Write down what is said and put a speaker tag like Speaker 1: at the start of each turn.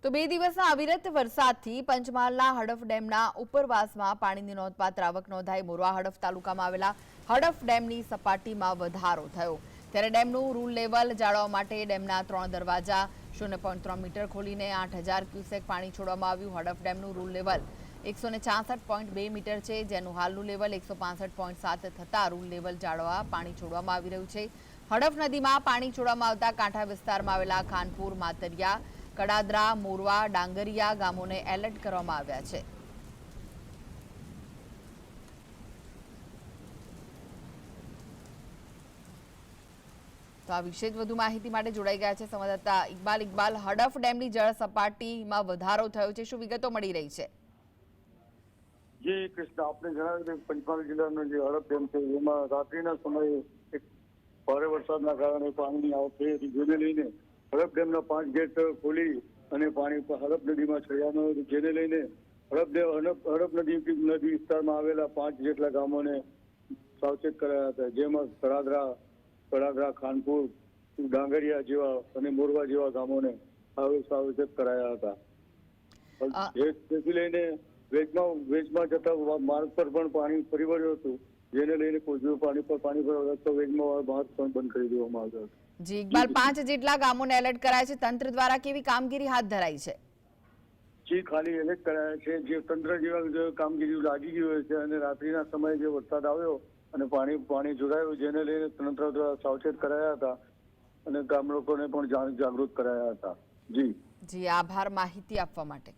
Speaker 1: તો 2 દિવસના અવિરત વરસાદથી પંચમહાલના હડફ ડેમના ઉપરવાસમાં પાણીની નોંધપાત્ર આવક નોંધાઈ। મોરવા હડફ તાલુકામાં આવેલા હડફ ડેમની સપાટીમાં વધારો થયો, ત્યારે ડેમનું રૂલ લેવલ જાળવવા માટે ડેમના 3 દરવાજા 0.3 મીટર ખોલીને 8000 ક્યુસેક પાણી છોડવામાં આવ્યું। હડફ ડેમનું રૂલ લેવલ 166.2 મીટર છે, જેનું હાલનું લેવલ 165.7 થતા રૂલ લેવલ જાળવવા પાણી છોડવામાં આવી રહ્યું છે। હડફ નદીમાં પાણી છોડવામાં આવતા કાંઠા વિસ્તારમાં આવેલા ખાનપુર, માતરિયા, કડાદરા, મોરવા, ડાંગરિયા ગામોને એલર્ટ કરવામાં આવ્યા છે। તો આ વિશે વધુ માહિતી માટે જોડાઈ ગયા છે સંવાદદાતા ઇકબાલ। હડફ ડેમની જળ સપાટીમાં વધારો થયો છે, શું વિગતો મળી રહી છે?
Speaker 2: જી કૃષ્ણ, આપને જણાવ્યું કે પંચમહાલ જિલ્લાનો જે હડફ ડેમ છે એમાં રાત્રિના સમયે એક ભારે વરસાદના કારણે પાણીની આવક થઈ હતી, જેને લઈને હડફ ડેમના 5 ગેટ ખોલી અને પાણી હડફ નદીમાં છોડવામાં આવ્યું, જેને લઈને હડફ નદી વિસ્તારમાં આવેલા 5 જેટલા ગામોને સાવચેત કરાયા હતા, જેમાં કડાદરા, ખાનપુર, ડાંગરિયા જેવા અને મોરવા જેવા ગામોને સાવચેત કરાયા હતા। જેથી લઈને વેજમાં જતા માર્ગ પર પણ પાણી ફરી વળ્યું હતું, જેને લઈને કોઈ પાણી પર રસ્તો વેજમાં માર્ગ પણ બંધ કરી દેવામાં આવ્યો હતો।
Speaker 1: જી ઇકબાલ, 5 જેટલા ગામોને એલર્ટ કરાયા છે, તંત્ર દ્વારા કેવી કામગીરી હાથ ધરાઈ છે?
Speaker 2: જી ખાલી એલર્ટ કરાયા છે, જે તંત્ર જેવા કામગીરી લાગી ગઈ હોય છે અને રાત્રિના સમયે જે વરસાદ આવ્યો અને પાણી જોડાયું, જેને લઈને તંત્ર દ્વારા સાવચેત કરાયા હતા અને ગામ લોકોને પણ જાગૃત કરાયા હતા। જી
Speaker 1: આભાર માહિતી આપવા માટે।